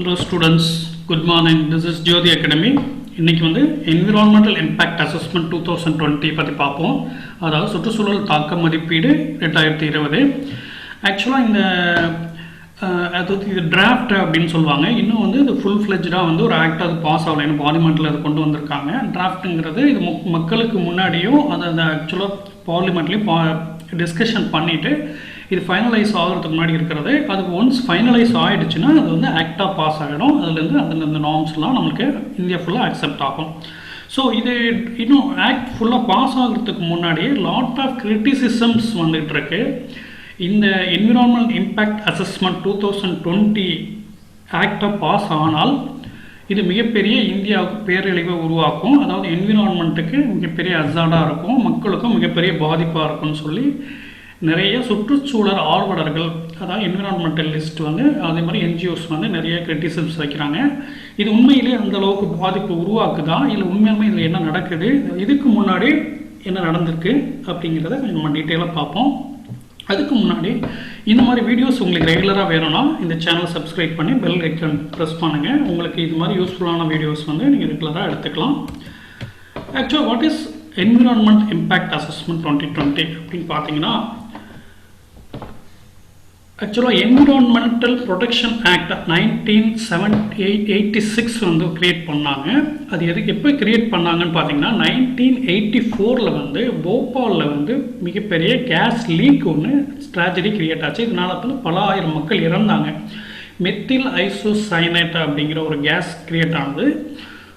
Hello students, good morning. This is Jyoti Academy. இன்னைக்கு வந்து environmental impact assessment 2020 பத்தி பார்ப்போம். அதாவது சுற்றுச்சூழல் தாக்க மதிப்பீடு 2020. ஆக்சுவலாக இந்த அதாவது இது டிராஃப்ட் அப்படின்னு சொல்லுவாங்க. இன்னும் வந்து இது ஃபுல் ஃப்ளெஜ்டாக வந்து ஒரு ஆக்ட் அது பாஸ் ஆகலை, இன்னும் பார்லிமெண்ட்டில் அது கொண்டு வந்திருக்காங்க. டிராஃப்ட்டுங்கிறது இது மக்களுக்கு முன்னாடியும் அதை ஆக்சுவலாக பார்லிமெண்ட்லேயும் டிஸ்கஷன் பண்ணிவிட்டு இது ஃபைனலைஸ் ஆகிறதுக்கு முன்னாடி இருக்கிறது. அது ஒன்ஸ் ஃபைனலைஸ் ஆகிடுச்சுன்னா அது வந்து ஆக்டாக பாஸ் ஆகிடும். அதுலேருந்து அந்த நார்ம்ஸ்லாம் நம்மளுக்கு இந்தியா ஃபுல்லாக அக்செப்ட் ஆகும். ஸோ இது இன்னும் ஆக்ட் ஃபுல்லாக பாஸ் ஆகிறதுக்கு முன்னாடியே லாட் ஆஃப் கிரிட்டிசிசம்ஸ் வந்துகிட்டு இருக்கு. இந்த என்விரான்மெண்ட் இம்பேக்ட் அசஸ்மெண்ட் 2020 ஆக்டாக பாஸ் ஆனால் இது மிகப்பெரிய இந்தியாவுக்கு பேரழிவை உருவாக்கும். அதாவது என்விரான்மெண்ட்டுக்கு மிகப்பெரிய அசாடாக இருக்கும், மக்களுக்கும் மிகப்பெரிய பாதிப்பாக இருக்கும்னு சொல்லி நிறைய சுற்றுச்சூழல் ஆர்வலர்கள், அதாவது என்விரான்மெண்டலிஸ்ட் வந்து அதே மாதிரி என்ஜிஓஸ் வந்து நிறைய கிரிட்டிசிசம்ஸ் வைக்கிறாங்க. இது உண்மையிலே அந்த அளவுக்கு பாதிப்பு உருவாக்குதா, இல்லை உண்மையாலுமே இதில் என்ன நடக்குது, இதுக்கு முன்னாடி என்ன நடந்திருக்கு அப்படிங்கிறத நம்ம டீட்டெயிலாக பார்ப்போம். அதுக்கு முன்னாடி இந்த மாதிரி வீடியோஸ் உங்களுக்கு ரெகுலராக வேணும்னா இந்த சேனலை சப்ஸ்கிரைப் பண்ணி பெல் ஐக்கான் ப்ரெஸ் பண்ணுங்கள். உங்களுக்கு இது மாதிரி யூஸ்ஃபுல்லான வீடியோஸ் வந்து நீங்கள் ரெகுலராக எடுத்துக்கலாம். ஆக்சுவலாக what is environment impact assessment 2020 அப்படின்னு பார்த்தீங்கன்னா, ஆக்சுவலாக என்விரான்மெண்டல் ப்ரொடெக்ஷன் ஆக்ட் 1986 வந்து கிரியேட் பண்ணாங்க. அது எப்போ கிரியேட் பண்ணாங்கன்னு பார்த்தீங்கன்னா 1984 வந்து போபாலில் வந்து மிகப்பெரிய கேஸ் லீக் ஒன்று ட்ராஜடி கிரியேட் ஆச்சு. இதனால பல ஆயிரம் மக்கள் இறந்தாங்க. மெத்தில் ஐசோசைனேட் அப்படிங்கிற ஒரு கேஸ் கிரியேட் ஆனது.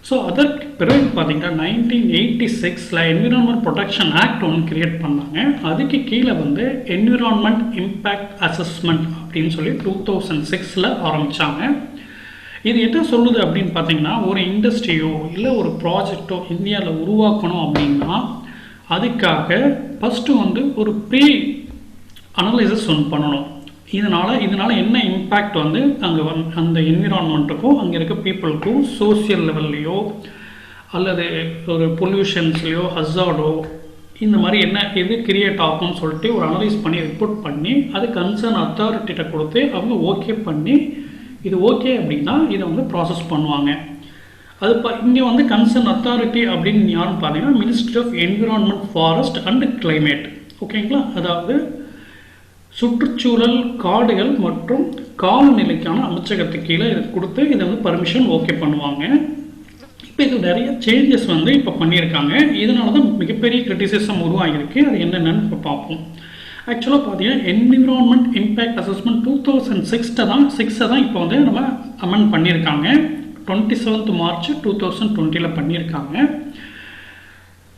ஸோ அதற்கு பிறகு பார்த்தீங்கன்னா 1986 என்விரான்மெண்ட் ப்ரொடெக்ஷன் ஆக்ட் ஒன்று கிரியேட் பண்ணாங்க. அதுக்கு கீழே வந்து என்விரான்மெண்ட் இம்பேக்ட் அசஸ்மெண்ட் அப்படின்னு சொல்லி 2006 ஆரம்பித்தாங்க. இது என்ன சொல்லுது அப்படின்னு பார்த்தீங்கன்னா, ஒரு இண்டஸ்ட்ரியோ இல்லை ஒரு ப்ராஜெக்டோ இந்தியாவில் உருவாக்கணும் அப்படின்னா அதுக்காக ஃபஸ்ட்டு வந்து ஒரு ப்ரீ அனலைசிஸ் ஒன்று பண்ணணும். இதனால் என்ன இம்பேக்ட் வந்து அங்கே அந்த என்விரான்மெண்ட்டுக்கும் அங்கே இருக்க பீப்புளுக்கும் சோசியல் லெவல்லையோ அல்லது ஒரு பொல்யூஷன்ஸ்லையோ ஹசார்டோ இந்த மாதிரி என்ன எது கிரியேட் ஆகும்னு சொல்லிட்டு ஒரு அனலைஸ் பண்ணி ரிப்போர்ட் பண்ணி அது கன்சர்ன் அத்தாரிட்டிகிட்ட கொடுத்து அவங்க ஓகே பண்ணி இது ஓகே அப்படின்னா இதை வந்து ப்ராசஸ் பண்ணுவாங்க. அது இங்கே வந்து கன்சர்ன் அத்தாரிட்டி அப்படின்னு யாருன்னு பார்த்தீங்கன்னா ministry of environment, forest and climate. ஓகேங்களா? அதாவது சுற்றுச்சூழல், காடுகள் மற்றும் காலநிலைக்கான அமைச்சகத்துக்கு கீழே இதை கொடுத்து இதை வந்து பர்மிஷன் ஓகே பண்ணுவாங்க. இப்போ இது நிறைய சேஞ்சஸ் வந்து இப்போ பண்ணியிருக்காங்க. இதனால தான் மிகப்பெரிய கிரிட்டிசிசம் உருவாகிருக்கு. அது என்னென்னு இப்போ பார்ப்போம். ஆக்சுவலாக பார்த்தீங்கன்னா என்விரான்மெண்ட் இம்பேக்ட் அசஸ்மெண்ட் 2006 தான் இப்போ வந்து நம்ம அமெண்ட் பண்ணியிருக்காங்க. 27 மார்ச் 2020 பண்ணியிருக்காங்க.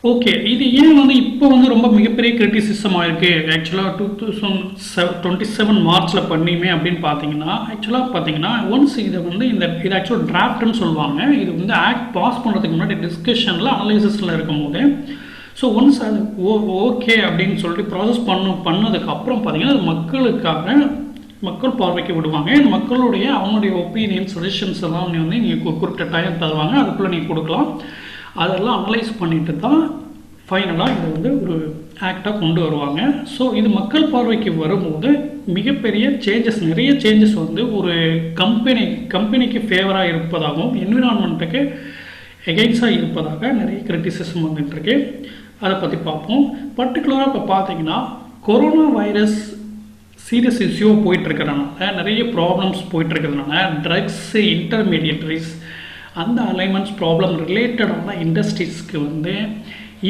ஓகே, இது ஏன் வந்து இப்போ வந்து ரொம்ப மிகப்பெரிய கிரிட்டிசிசம் ஆயிருக்கு? ஆக்சுவலாக 2027 மார்ச்சில் பண்ணியுமே அப்படின்னு பார்த்தீங்கன்னா, ஆக்சுவலாக பார்த்தீங்கன்னா ஒன்ஸ் இதை வந்து இது ஆக்சுவலாக டிராஃப்ட்னு சொல்லுவாங்க. இது வந்து ஆக்ட் பாஸ் பண்ணுறதுக்கு முன்னாடி டிஸ்கஷனில் அனலைசிஸில் இருக்கும்போது ஸோ ஒன்ஸ் அது ஓகே அப்படின்னு சொல்லிட்டு ப்ராசஸ் பண்ணதுக்கப்புறம் பார்த்தீங்கன்னா அது மக்கள் பார்வைக்கு விடுவாங்க. மக்களுடைய அவங்களுடைய ஒப்பீனியன், சஜஷன்ஸ் எல்லாம் வந்து நீங்கள் குறிப்பிட்ட டைம் தருவாங்க. அதுக்குள்ளே நீங்கள் கொடுக்கலாம். அதெல்லாம் அனலைஸ் பண்ணிட்டு தான் ஃபைனலாக இதை வந்து ஒரு ஆக்டாக கொண்டு வருவாங்க. ஸோ இது மக்கள் பார்வைக்கு வரும்போது மிகப்பெரிய சேஞ்சஸ், நிறைய சேஞ்சஸ் வந்து ஒரு கம்பெனிக்கு ஃபேவராக இருப்பதாகவும் என்விரான்மெண்ட்டுக்கு எகெயின்ஸ்டாக இருப்பதாக நிறைய கிரிட்டிசிசம் வந்துட்டுருக்கு. அதை பற்றி பார்ப்போம். பர்டிகுலராக இப்போ பார்த்தீங்கன்னா கொரோனா வைரஸ் சீரியஸ் இஷ்யூ போயிட்டுருக்கிறதுனால, நிறைய ப்ராப்ளம்ஸ் போயிட்டுருக்கிறதுனால ட்ரக்ஸு, இன்டர்மீடியட்ரிஸ், அந்த அலைன்மெண்ட்ஸ் ப்ராப்ளம் ரிலேட்டடான இண்டஸ்ட்ரீஸ்க்கு வந்து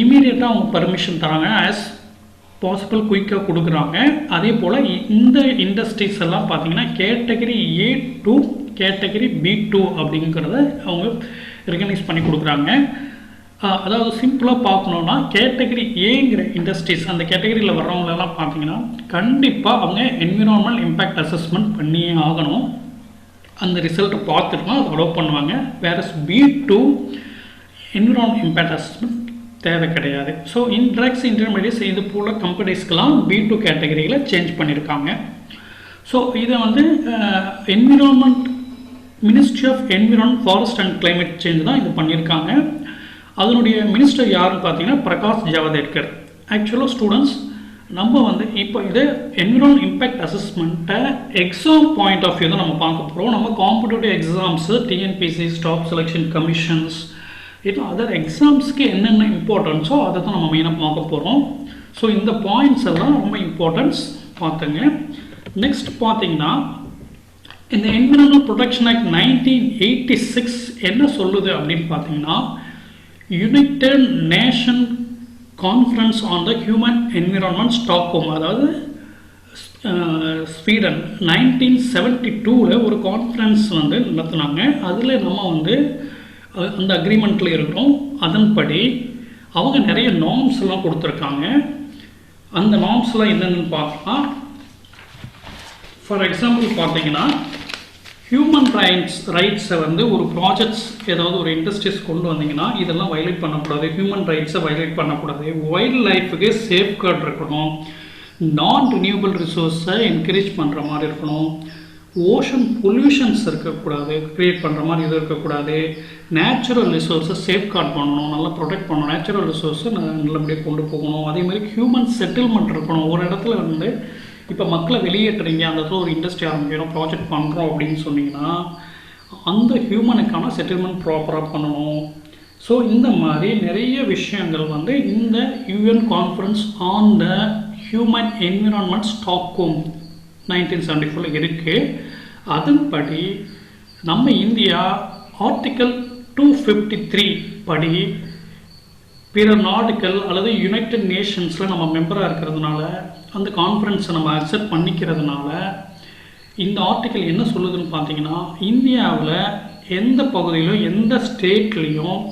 இமீடியட்டாக அவங்க பர்மிஷன் தராங்க. ஆஸ் பாசிபிள் குயிக்காக கொடுக்குறாங்க. அதே போல் இந்த இண்டஸ்ட்ரீஸ் எல்லாம் பார்த்தீங்கன்னா கேட்டகரி A2, கேட்டகரி B2 அப்படிங்கிறத அவங்க ரெகனைஸ் பண்ணி கொடுக்குறாங்க. அதாவது சிம்பிளாக பார்க்கணுன்னா கேட்டகரி ஏங்கிற இண்டஸ்ட்ரீஸ், அந்த கேட்டகரியில் வர்றவங்களெல்லாம் பார்த்தீங்கன்னா கண்டிப்பாக அவங்க என்விரான்மெண்ட் இம்பேக்ட் அசஸ்மெண்ட் பண்ணியே ஆகணும். அந்த ரிசல்ட்டை பார்த்துட்டு அதை அலோவ் பண்ணுவாங்க. வேற B2 என்விரான்மெண்ட் இம்பேக்ட் அசஸ்மெண்ட் தேவை கிடையாது. ஸோ ட்ரக்ஸ், இன்டர்மீடியட்ஸ் இது போல் கம்பெனிஸ்க்கெலாம் B2 கேட்டகரியில் சேஞ்ச் பண்ணியிருக்காங்க. ஸோ இதை வந்து environment ministry of environment, forest and climate change தான் இது பண்ணியிருக்காங்க. அதனுடைய மினிஸ்டர் யாருன்னு பார்த்தீங்கன்னா பிரகாஷ் ஜவடேகர். ஆக்சுவலாக ஸ்டூடெண்ட்ஸ் நம்ம வந்து இப்போ இது என்விரான் இம்பேக்ட் அசஸ்மெண்ட்டை எக்ஸாம் பாயிண்ட் ஆஃப் வியூ தான் நம்ம பார்க்க போகிறோம். நம்ம competitive exams, TNPSC, staff selection commissions, இது அதர் எக்ஸாம்ஸ்க்கு என்னென்ன இம்பார்ட்டன்ஸோ அதை தான் நம்ம மெயினாக பார்க்க போகிறோம். ஸோ இந்த பாயிண்ட்ஸ் எல்லாம் ரொம்ப இம்பார்ட்டன்ஸ் பார்த்துங்க. நெக்ஸ்ட் பார்த்தீங்கன்னா இந்த என்விரான்மெண்டல் ப்ரொடெக்ஷன் ஆக்ட் 1986 என்ன சொல்லுது அப்படின்னு பார்த்தீங்கன்னா, United nation conference on the human environment Stockholm, அதாவது ஸ்வீடன் 1972 ஒரு கான்ஃபரன்ஸ் வந்து நடத்துனாங்க. அதில் நம்ம வந்து அந்த அக்ரிமெண்ட்டில் இருக்கிறோம். அதன்படி அவங்க நிறைய நார்ம்ஸ் எல்லாம் கொடுத்துருக்காங்க. அந்த நார்ம்ஸ்லாம் என்னென்னு பார்க்கலாம். ஃபார் எக்ஸாம்பிள் பார்த்தீங்கன்னா, ஹியூமன் ரைட்ஸை வந்து ஒரு ப்ராஜெக்ட்ஸ் ஏதாவது ஒரு இண்டஸ்ட்ரீஸ் கொண்டு வந்தீங்கன்னா இதெல்லாம் வயலேட் பண்ணக்கூடாது, ஹியூமன் ரைட்ஸை வயலேட் பண்ணக்கூடாது, வைல்ட் லைஃபுக்கு சேஃப்கார்ட் இருக்கணும், நான் ரினியூவபிள் ரிசோர்ஸை என்கரேஜ் பண்ணுற மாதிரி இருக்கணும், ஓஷன் பொல்யூஷன்ஸ் இருக்கக்கூடாது, க்ரியேட் பண்ணுற மாதிரி இது இருக்கக்கூடாது, நேச்சுரல் ரிசோர்ஸை சேஃப்கார்ட் பண்ணணும், நல்லா ப்ரொடெக்ட் பண்ணணும், நேச்சுரல் ரிசோர்ஸை நல்லபடியாக கொண்டு போகணும். அதே மாதிரி ஹியூமன் செட்டில்மெண்ட் இருக்கணும். ஒரு இடத்துல வந்து இப்போ மக்களை வெளியேற்றுறீங்க, அந்த இடத்துல ஒரு இண்டஸ்ட்ரி ஆரம்பிக்கிறோம், ப்ராஜெக்ட் பண்ணுறோம் அப்படின்னு சொன்னீங்கன்னா அந்த ஹியூமனுக்கான செட்டில்மெண்ட் ப்ராப்பராக பண்ணணும். ஸோ இந்த மாதிரி நிறைய விஷயங்கள் வந்து இந்த UN conference on the human environment Stockholm 1974 இருக்குது. அதன்படி நம்ம இந்தியா ஆர்டிக்கல் 253 படி பிற நாடுகள் அல்லது யுனைடெட் நேஷன்ஸில் நம்ம மெம்பராக இருக்கிறதுனால, அந்த கான்ஃபரன்ஸை நம்ம அக்செப்ட் பண்ணிக்கிறதுனால, இந்த ஆர்டிக்கல் என்ன சொல்லுதுன்னு பார்த்தீங்கன்னா, இந்தியாவில் எந்த பகுதியிலும் எந்த ஸ்டேட்லேயும்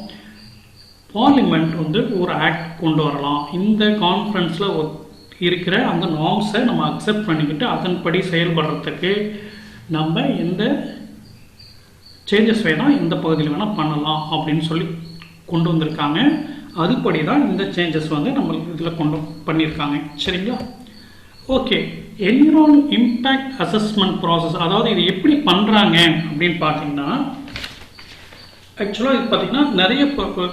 பார்லிமெண்ட் வந்து ஒரு ஆக்ட் கொண்டு வரலாம். இந்த கான்ஃபரன்ஸில் இருக்கிற அந்த நார்ம்ஸை நம்ம அக்செப்ட் பண்ணிக்கிட்டு அதன்படி செயல்படுறதுக்கு நம்ம எந்த சேஞ்சஸ் வேணால் எந்த பகுதியில் வேணால் பண்ணலாம் அப்படின்னு சொல்லி கொண்டு வந்திருக்காங்க. அதுபடி தான் இந்த சேஞ்சஸ் வந்து நம்ம இதில் கொண்டு பண்ணியிருக்காங்க. சரிங்களா? ஓகே, என்விரான் இம்பேக்ட் அசஸ்மெண்ட் ப்ராசஸ், அதாவது இது எப்படி பண்ணுறாங்க அப்படின்னு பார்த்தீங்கன்னா, ஆக்சுவலாக இது பார்த்தீங்கன்னா நிறைய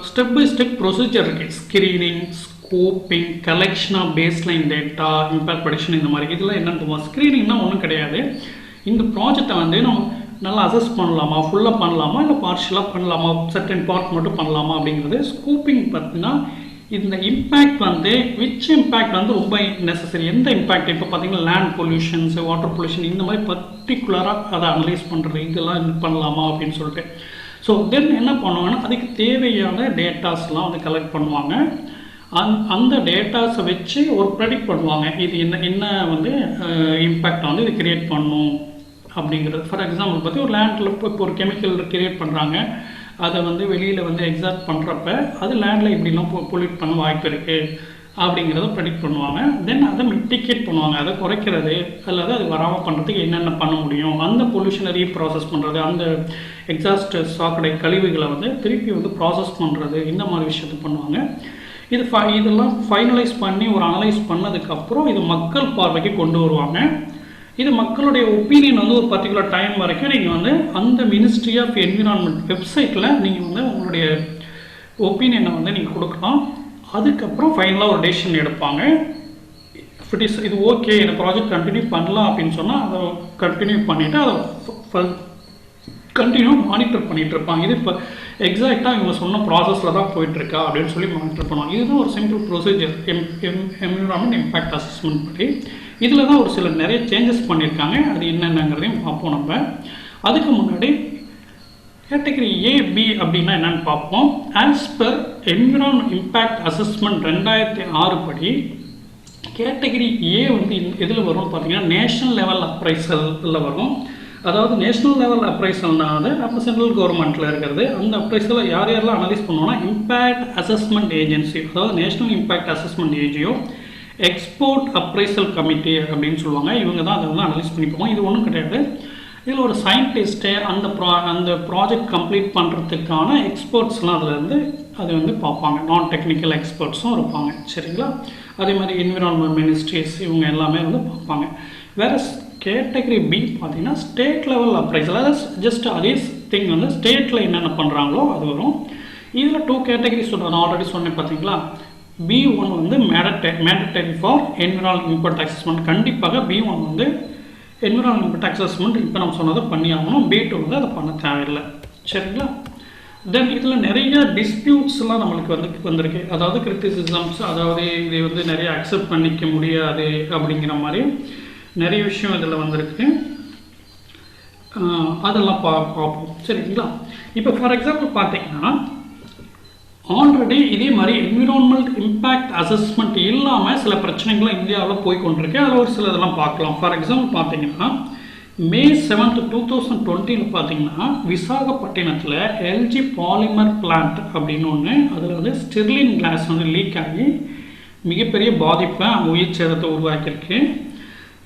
ஸ்டெப் பை ஸ்டெப் ப்ரொசீஜர் இருக்குது. Screening, scoping, collection of baseline data, impact prediction, இந்த மாதிரி இதெல்லாம் என்னென்னு போவோம். ஸ்க்ரீனிங்னா ஒன்றும் கிடையாது. இந்த ப்ராஜெக்டை வந்து நம்ம நல்லா அசஸ் பண்ணலாமா, ஃபுல்லாக பண்ணலாமா, இல்லை பார்ஷியலாக பண்ணலாமா, சர்டன் பார்ட் மட்டும் பண்ணலாமா அப்படிங்கிறது. ஸ்கோப்பிங் பார்த்தீங்கன்னா இந்த இம்பேக்ட் வந்து விச் இம்பேக்ட் வந்து ரொம்ப நெசசரி, எந்த இம்பேக்ட் இப்போ பார்த்தீங்கன்னா லேண்ட் பொல்யூஷன்ஸ், வாட்டர் பொல்யூஷன், இந்த மாதிரி பர்டிகுலராக அதை அனலைஸ் பண்ணுறது, இதெல்லாம் பண்ணலாமா அப்படின்னு சொல்லிட்டு. ஸோ தென் என்ன பண்ணுவாங்கன்னா, அதுக்கு தேவையான டேட்டாஸ்லாம் வந்து கலெக்ட் பண்ணுவாங்க. அந்த டேட்டாஸை வச்சு ஒரு ப்ரெடிக்ட் பண்ணுவாங்க, இது என்ன வந்து இம்பேக்ட் வந்து இது கிரியேட் பண்ணும் அப்படிங்கிறது. ஃபார் எக்ஸாம்பிள் பார்த்து ஒரு லேண்டில் இப்போ ஒரு கெமிக்கல் கிரியேட் பண்ணுறாங்க, அதை வந்து வெளியில் வந்து எக்ஸாக்ட் பண்ணுறப்ப அது லேண்டில் இப்படிலாம் பொல்யூட் பண்ண வாய்ப்பு இருக்குது அப்படிங்கிறத ப்ரெடிக்ட் பண்ணுவாங்க. தென் அதை மிட்டிகேட் பண்ணுவாங்க, அதை குறைக்கிறது அல்லது அது வராமல் பண்ணுறதுக்கு என்னென்ன பண்ண முடியும், அந்த பொல்யூஷனை ரீப்ராசஸ் பண்ணுறது, அந்த எக்ஸாஸ்ட் சாக்கடை கழிவுகளை வந்து திருப்பி வந்து ப்ராசஸ் பண்ணுறது, இந்த மாதிரி விஷயத்தை பண்ணுவாங்க. இதெல்லாம் ஃபைனலைஸ் பண்ணி ஒரு அனலைஸ் பண்ணதுக்கப்புறம் இது மக்கள் பார்வைக்கு கொண்டு வருவாங்க. இது மக்களுடைய ஒப்பீனியன் வந்து ஒரு பர்டிகுலர் டைம் வரைக்கும் நீங்கள் வந்து அந்த மினிஸ்ட்ரி ஆஃப் என்விரான்மெண்ட் வெப்சைட்டில் நீங்கள் வந்து உங்களுடைய ஒப்பீனியனை வந்து நீங்கள் கொடுக்கலாம். அதுக்கப்புறம் ஃபைனலாக ஒரு டெசிஷன் எடுப்பாங்க. இது ஓகே, இந்த ப்ராஜெக்ட் கண்டினியூ பண்ணலாம் அப்படின்னு சொன்னால் அதை கண்டினியூ பண்ணிவிட்டு அதை கண்டினியூ மானிட்டர் பண்ணிகிட்டு இருப்பாங்க. இது இப்போ எக்ஸாக்டாக இவங்க சொன்ன ப்ராசஸில் தான் போயிட்டுருக்கா அப்படின்னு சொல்லி மானிட்டர் பண்ணுவாங்க. இதுதான் ஒரு simple procedure environment impact assessment படி. இதில் தான் ஒரு சில நிறைய சேஞ்சஸ் பண்ணியிருக்காங்க. அது என்னென்னங்கிறதையும் பார்ப்போம். நம்ம அதுக்கு முன்னாடி கேட்டகரி ஏ, பி அப்படின்னா என்னென்னு பார்ப்போம். ஆஸ் பர் என்விரான் இம்பேக்ட் அசஸ்மெண்ட் 2006 படி கேட்டகரி ஏ வந்து எதில் வரும் பார்த்தீங்கன்னா, நேஷ்னல் லெவல் அப்ரைசலில் வரும். அதாவது நேஷ்னல் லெவல் அப்ரைசல்னால நம்ம சென்ட்ரல் கவர்மெண்ட்டில் இருக்கிறது. அந்த அப்ரைசலை யார் யாரெல்லாம் அனலைஸ் பண்ணுவோம்னா, இம்பேக்ட் அசஸ்மெண்ட் ஏஜென்சி, அதாவது national impact assessment Ajio, export appraisal committee அப்படின்னு சொல்லுவாங்க. இவங்க தான் அதை வந்து அனலைஸ் பண்ணிப்போம். இது ஒன்றும் கிடையாது. இதில் ஒரு சயின்டிஸ்ட்டு அந்த ப்ராஜெக்ட் கம்ப்ளீட் பண்ணுறதுக்கான எக்ஸ்பர்ட்ஸ்லாம் அதில் இருந்து அது வந்து பார்ப்பாங்க. நான் டெக்னிக்கல் எக்ஸ்பர்ட்ஸும் இருப்பாங்க. சரிங்களா? அதே மாதிரி என்விரான்மெண்ட் மினிஸ்ட்ரிஸ் இவங்க எல்லாமே வந்து பார்ப்பாங்க. வேறு கேட்டகரி பி பார்த்தீங்கன்னா ஸ்டேட் லெவல் அப்ரைசல், அதாவது ஜஸ்ட் அதே திங் வந்து ஸ்டேட்டில் என்னென்ன பண்ணுறாங்களோ அது வரும். இதில் 2 கேட்டகரிஸ் சொல்கிறேன். நான் ஆல்ரெடி சொன்னேன் பார்த்தீங்களா, B1 வந்து mandatory for environmental impact assessment. கண்டிப்பாக B1 வந்து என்விரான்மெண்டல் இம்பாக்ட் அசஸ்மெண்ட் இப்போ நம்ம சொன்னதை பண்ணி ஆகணும். B2 வந்து அதை பண்ண தேவையில்லை. சரிங்களா? தென் இதில் நிறைய டிஸ்பியூட்ஸ்லாம் நம்மளுக்கு வந்திருக்கு. அதாவது கிரிட்டிசிசம்ஸ், அதாவது இது வந்து நிறைய அக்செப்ட் பண்ணிக்க முடியாது அப்படிங்கிற மாதிரி நிறைய விஷயம் இதில் வந்திருக்கு. அதெல்லாம் பார்ப்போம். சரிங்களா? இப்போ ஃபார் எக்ஸாம்பிள் பார்த்தீங்கன்னா ஆல்ரெடி இதே மாதிரி என்விரான்மெண்டல் இம்பேக்ட் அசஸ்மெண்ட் இல்லாமல் சில பிரச்சனைகள்லாம் இந்தியாவில் போய் கொண்டிருக்கு. அதில் ஒரு சில இதெல்லாம் பார்க்கலாம். ஃபார் எக்ஸாம்பிள் பார்த்தீங்கன்னா May 7th 2020 பார்த்தீங்கன்னா விசாகப்பட்டினத்தில் எல்ஜி பாலிமர் பிளான்ட் அப்படின்னு ஒன்று, அதில் வந்து ஸ்டெர்லின் கிளாஸ் வந்து லீக் ஆகி மிகப்பெரிய பாதிப்பை உயிர் சேதத்தை உருவாக்கியிருக்கு.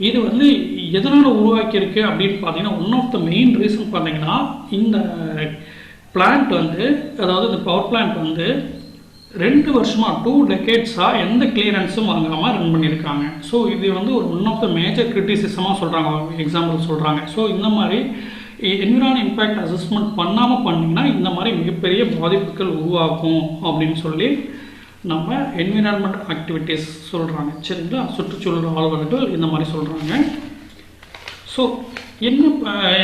இது வந்து எதனால் உருவாக்கியிருக்கு அப்படின்னு பார்த்தீங்கன்னா one of the main reason பார்த்தீங்கன்னா இந்த பிளான்ட் வந்து, அதாவது இந்த பவர் பிளான்ட் வந்து 2 வருஷமாக 2 டெக்கேட்ஸாக எந்த கிளியரன்ஸும் வாங்காமல் ரன் பண்ணியிருக்காங்க. ஸோ இது வந்து ஒரு ஒன் ஆஃப் த மேஜர் கிரிட்டிசிசமாக சொல்கிறாங்க, எக்ஸாம்பிள் சொல்கிறாங்க. ஸோ இந்த மாதிரி என்விரான் இம்பேக்ட் அசஸ்மெண்ட் பண்ணாமல் பண்ணிங்கன்னா இந்த மாதிரி மிகப்பெரிய பாதிப்புகள் உருவாக்கும் அப்படின்னு சொல்லி நம்ம என்விரான்மெண்ட் ஆக்டிவிட்டீஸ் சொல்கிறாங்க. சரிங்களா? சுற்றுச்சூழல் ஆர்வலர்கள் இந்த மாதிரி சொல்கிறாங்க. ஸோ என்ன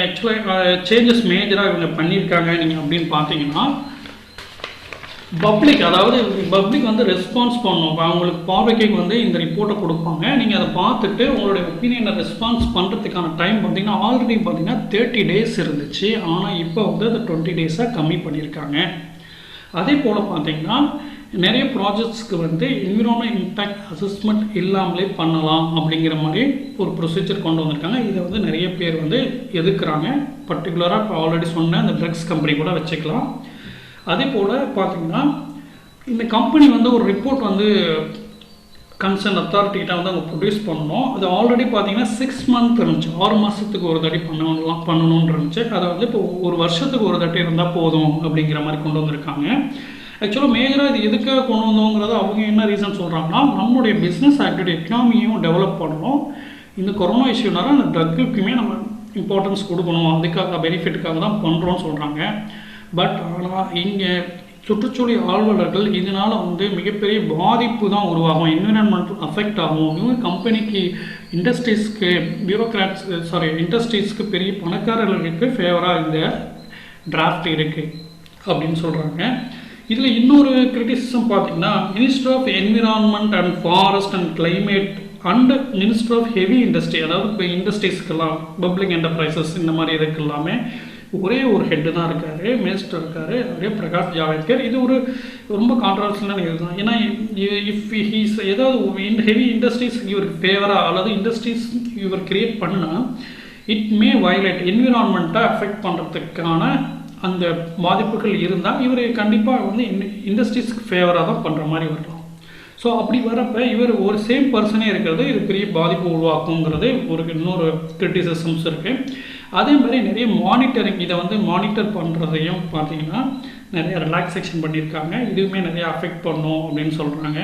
ஆக்சுவலாக சேஞ்சஸ் மேஜராக இவங்க பண்ணியிருக்காங்க நீங்கள் அப்படின்னு பார்த்தீங்கன்னா பப்ளிக், அதாவது பப்ளிக் வந்து ரெஸ்பான்ஸ் பண்ணணும். அவங்களுக்கு பார்வைக்கு வந்து இந்த ரிப்போர்ட்டை கொடுப்பாங்க. நீங்கள் அதை பார்த்துட்டு உங்களுடைய ஒப்பீனியனை ரெஸ்பான்ஸ் பண்ணுறதுக்கான டைம் பார்த்தீங்கன்னா ஆல்ரெடி பார்த்தீங்கன்னா 30 days இருந்துச்சு. ஆனால் இப்போ வந்து அதை 20 days கம்மி பண்ணியிருக்காங்க. அதே போல் பார்த்தீங்கன்னா நிறைய ப்ராஜெக்ட்ஸ்க்கு வந்து என்விரான்மெண்ட் இம்பேக்ட் அசஸ்மெண்ட் இல்லாமலே பண்ணலாம் அப்படிங்கிற மாதிரி ஒரு ப்ரொசீஜர் கொண்டு வந்திருக்காங்க. இதை வந்து நிறைய பேர் வந்து எதிர்க்கிறாங்க. பர்டிகுலராக இப்போ ஆல்ரெடி சொன்ன அந்த ட்ரக்ஸ் கம்பெனி கூட வச்சுக்கலாம். அதே போல் பார்த்தீங்கன்னா இந்த கம்பெனி வந்து ஒரு ரிப்போர்ட் வந்து கன்சர்ன் அத்தாரிட்டிகிட்ட வந்து அவங்க ப்ரொடியூஸ் பண்ணணும். அது ஆல்ரெடி பார்த்தீங்கன்னா 6 months இருந்துச்சு. 6 மாதத்துக்கு ஒரு தாட்டி பண்ணணும்னு இருந்துச்சு. அதை வந்து இப்போ ஒரு வருஷத்துக்கு ஒரு தாட்டி இருந்தால் போதும் அப்படிங்கிற மாதிரி கொண்டு வந்திருக்காங்க. ஆக்சுவலாக மேஜராக இது எதுக்காக கொண்டு வந்தோங்கிறது அவங்க என்ன ரீசன் சொல்கிறாங்கன்னா நம்மளுடைய பிஸ்னஸ் ஆக்டிவிட்டி எக்கனாமியையும் டெவலப் பண்ணணும். இந்த கொரோனா இஷ்யூனால அந்த ட்ரக்குக்குமே நம்ம இம்பார்ட்டன்ஸ் கொடுக்கணும், அதுக்காக பெனிஃபிட்டுக்காக தான் பண்ணுறோன்னு சொல்கிறாங்க. பட் ஆனால் இங்கே சுற்றுச்சூழல் ஆர்வலர்கள் இதனால் வந்து மிகப்பெரிய பாதிப்பு தான் உருவாகும், என்விரான்மெண்ட் அஃபெக்ட் ஆகும். இவங்க கம்பெனிக்கு இண்டஸ்ட்ரீஸ்க்கு இண்டஸ்ட்ரீஸ்க்கு பெரிய பணக்காரர்களுக்கு ஃபேவராக இந்த டிராஃப்ட் இருக்குது அப்படின்னு சொல்கிறாங்க. இதில் இன்னொரு கிரிட்டிசிசம் பார்த்தீங்கன்னா minister of environment and forest and climate and minister of heavy industry, அதாவது இப்போ இண்டஸ்ட்ரீஸ்க்கெல்லாம் பப்ளிக் என்டர்பிரைசஸ் இந்த மாதிரி இதுக்கு எல்லாமே ஒரே ஒரு ஹெட்டு தான் இருக்கார், மினிஸ்டர் இருக்கார், ஒரே பிரகாஷ் ஜாவடேகர். இது ஒரு ரொம்ப கான்ட்ரவர்ஷியலான இது தான். ஏன்னா இஃப் ஹீஸ் ஏதாவது ஹெவி இண்டஸ்ட்ரீஸ் இவருக்கு ஃபேவராக அல்லது இண்டஸ்ட்ரீஸ் இவர் கிரியேட் பண்ணால் இட் மே வயலேட் என்விரான்மெண்ட்டை அஃபெக்ட் பண்ணுறதுக்கான அந்த பாதிப்புகள் இருந்தால் இவர் கண்டிப்பாக வந்து இண்டஸ்ட்ரீஸ்க்கு ஃபேவராக தான் பண்ணுற மாதிரி வரலாம். ஸோ அப்படி வரப்போ இவர் ஒரு சேம் பர்சனே இருக்கிறது இது பெரிய பாதிப்பு உருவாக்குங்கிறது ஒரு இன்னொரு கிரிட்டிசிசம்ஸ் இருக்குது. அதே மாதிரி நிறைய மானிட்டரிங், இதை வந்து மானிட்டர் பண்ணுறதையும் பார்த்தீங்கன்னா நிறைய ரிலாக்ஸேஷன் பண்ணியிருக்காங்க. இதுவுமே நிறைய அஃபெக்ட் பண்ணும் அப்படின்னு சொல்கிறாங்க.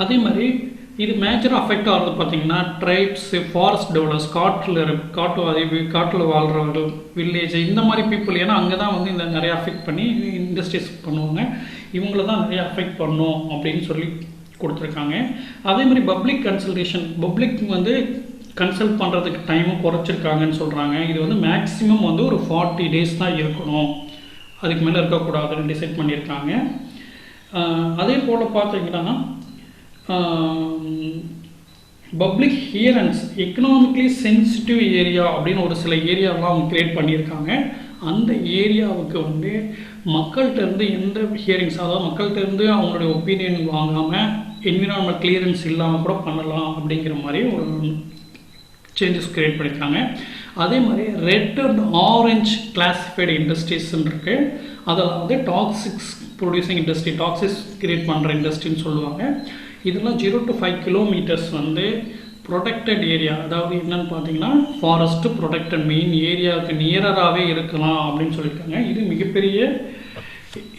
அதே மாதிரி இது மேஜராக அஃபெக்ட் ஆகிறது பார்த்தீங்கன்னா ட்ரைப்ஸ், ஃபாரஸ்ட் டெவலப்ஸ், காட்டில் வாழ்கிறவர்கள், வில்லேஜ் இந்த மாதிரி பீப்புள். ஏன்னா அங்கே தான் வந்து இந்த நிறைய அஃபெக்ட் பண்ணி இண்டஸ்ட்ரீஸ் பண்ணுவாங்க, இவங்கள தான் நிறைய அஃபெக்ட் பண்ணும் அப்படின்னு சொல்லி கொடுத்துருக்காங்க. அதே மாதிரி பப்ளிக் கன்சல்டேஷன், பப்ளிக் வந்து கன்சல்ட் பண்ணுறதுக்கு டைமும் குறைச்சிருக்காங்கன்னு சொல்கிறாங்க. இது வந்து மேக்ஸிமம் வந்து ஒரு 40 days தான் இருக்கணும், அதுக்கு மேலே இருக்கக்கூடாதுன்னு டிசைட் பண்ணியிருக்காங்க. அதே போல் பார்த்தீங்கன்னா பப்ளிக் ஹியரன்ஸ், எக்கனாமிக்கலி சென்சிட்டிவ் ஏரியா அப்படின்னு ஒரு சில ஏரியாவெலாம் அவங்க கிரியேட் பண்ணியிருக்காங்க. அந்த ஏரியாவுக்கு வந்து மக்கள்கிட்டருந்து எந்த ஹியரிங்ஸ், அதாவது மக்கள்கிட்டருந்து அவங்களுடைய ஒப்பீனியன் வாங்காமல் என்விரான்மெண்ட் கிளியரன்ஸ் இல்லாமல் கூட பண்ணலாம் அப்படிங்கிற மாதிரி ஒரு சேஞ்சஸ் கிரியேட் பண்ணியிருக்காங்க. அதே மாதிரி ரெட் அண்ட் ஆரஞ்ச் கிளாசிஃபைடு இண்டஸ்ட்ரீஸ்ன்னு இருக்குது. அதில் வந்து toxics producing industry, toxics create பண்ணுற இண்டஸ்ட்ரின்னு சொல்லுவாங்க. இதெல்லாம் 0 to 5 kilometers வந்து ப்ரொடெக்டட் ஏரியா, அதாவது என்னென்னு பார்த்தீங்கன்னா ஃபாரஸ்ட்டு ப்ரொடெக்டட் மெயின் ஏரியாவுக்கு நியராகவே இருக்கலாம் அப்படின்னு சொல்லியிருக்காங்க. இது மிகப்பெரிய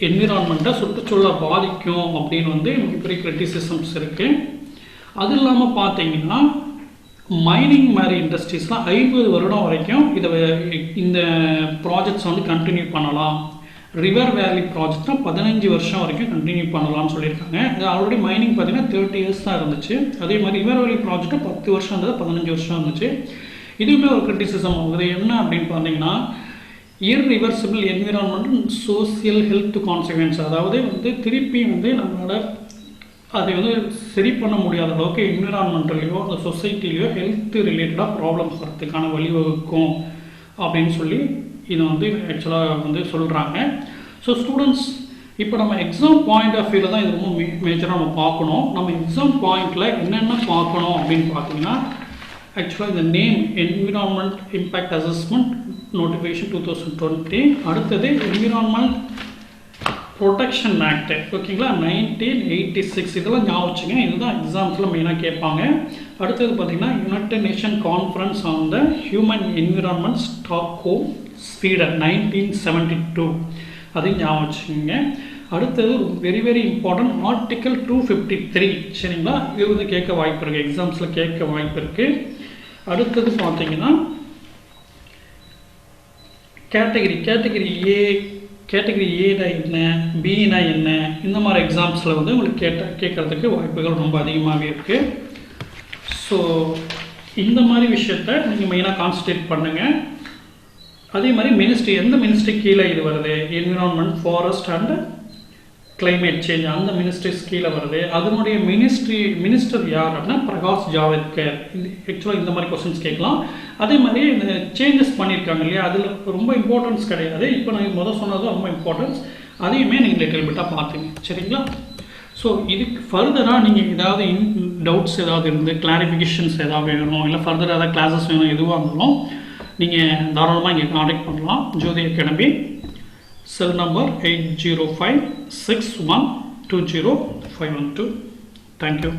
என்விரான்மெண்ட்டை சுற்றுச்சூழலை பாதிக்கும் அப்படின்னு வந்து மிகப்பெரிய கிரிட்டிசிசம்ஸ் இருக்குது. அது இல்லாமல் பார்த்தீங்கன்னா மைனிங் மாதிரி இண்டஸ்ட்ரீஸ்லாம் 50 வருடம் வரைக்கும் இந்த ப்ராஜெக்ட்ஸ் வந்து கண்டினியூ பண்ணலாம் ரிவர் வேலி ப்ராஜெக்ட்னா 15 வருஷம் வரைக்கும் கண்டினியூ பண்ணலாம்னு சொல்லியிருக்காங்க. இது ஆல்ரெடி மைனிங் பார்த்தீங்கன்னா 30 இயர்ஸ் தான் இருந்துச்சு. அதே மாதிரி ரிவர் வேலி ப்ராஜெக்ட்டு 10 வருஷம் இருந்தது, 15 வருஷம் இருந்துச்சு. இதுவுமே ஒரு கிரிட்டிசிசம் ஆகுது. என்ன அப்படின்னு பார்த்தீங்கன்னா irreversible environmental social health consequence, அதாவது வந்து திருப்பி வந்து நம்மளோட அதை வந்து சரி பண்ண முடியாத அளவுக்கு என்விரான்மெண்டல்லையோ அந்த சொசைட்டிலையோ ஹெல்த் ரிலேட்டடாக ப்ராப்ளம்ஸ் வரதுக்கான வழிவகுக்கும் அப்படின்னு சொல்லி இதை வந்து ஆக்சுவலாக வந்து சொல்கிறாங்க. ஸோ ஸ்டூடெண்ட்ஸ், இப்போ நம்ம எக்ஸாம் பாயிண்ட் ஆஃப் வியூவில் தான் இது ரொம்ப மேஜராக நம்ம பார்க்கணும். நம்ம எக்ஸாம் பாயிண்டில் என்னென்ன பார்க்கணும் அப்படின்னு பார்த்தீங்கன்னா, ஆக்சுவலாக இந்த name environment impact assessment notification 2020, அடுத்தது என்விரான்மெண்ட் ப்ரொடெக்ஷன் ஆக்ட், ஓகேங்களா, 1986, இதெல்லாம் ஞாபகம் வச்சுங்க. இதுதான் எக்ஸாம்ஸில் மெயினாக கேட்பாங்க. அடுத்தது பார்த்திங்கன்னா United nation conference on the human environment Stockholm Sweden 1972, அதையும் ஞாபகம் வச்சுக்கோங்க. அடுத்தது வெரி வெரி இம்பார்ட்டன்ட் ஆர்டிக்கல் 253, சரிங்களா, இது வந்து கேட்க வாய்ப்பு இருக்குது, எக்ஸாம்ஸில் கேட்க வாய்ப்பு இருக்குது. அடுத்தது பார்த்தீங்கன்னா கேட்டகரி ஏனா என்ன, பினா என்ன, இந்த மாதிரி எக்ஸாம்ஸில் வந்து உங்களுக்கு கேட்கறதுக்கு வாய்ப்புகள் ரொம்ப அதிகமாகவே இருக்குது. ஸோ இந்த மாதிரி விஷயத்த நீங்கள் மெயினாக கான்சன்ட்ரேட் பண்ணுங்கள். அதே மாதிரி மினிஸ்ட்ரி, எந்த மினிஸ்ட்ரி கீழே இது வருது, environment, forest and climate change, அந்த மினிஸ்ட்ரிஸ் கீழே வருது. அதனுடைய மினிஸ்டர் யார் அப்படின்னா பிரகாஷ் ஜாவடேகர். ஆக்சுவலாக இந்த மாதிரி கொஸ்டின்ஸ் கேட்கலாம். அதே மாதிரி இந்த சேஞ்சஸ் பண்ணியிருக்காங்க இல்லையா, அதில் ரொம்ப இம்பார்ட்டன்ஸ் கிடையாது. இப்போ நான் சொன்னது ரொம்ப இம்பார்ட்டன்ஸ், அதையுமே நீங்கள் லிட்டில் பிட்டாக பார்த்துங்க, சரிங்களா. ஸோ இதுக்கு ஃபர்தராக நீங்கள் ஏதாவது டவுட்ஸ் ஏதாவது இருந்து கிளாரிஃபிகேஷன்ஸ் ஏதாவது வேணும், இல்லை ஃபர்தராக ஏதாவது கிளாஸஸ் வேணும், எதுவாக இருந்தாலும் நீங்கள் தாராளமாக இங்கே கான்டாக்ட் பண்ணலாம். ஜோதி அகாடமி, செல் நம்பர் 8056120512. தேங்க்யூ.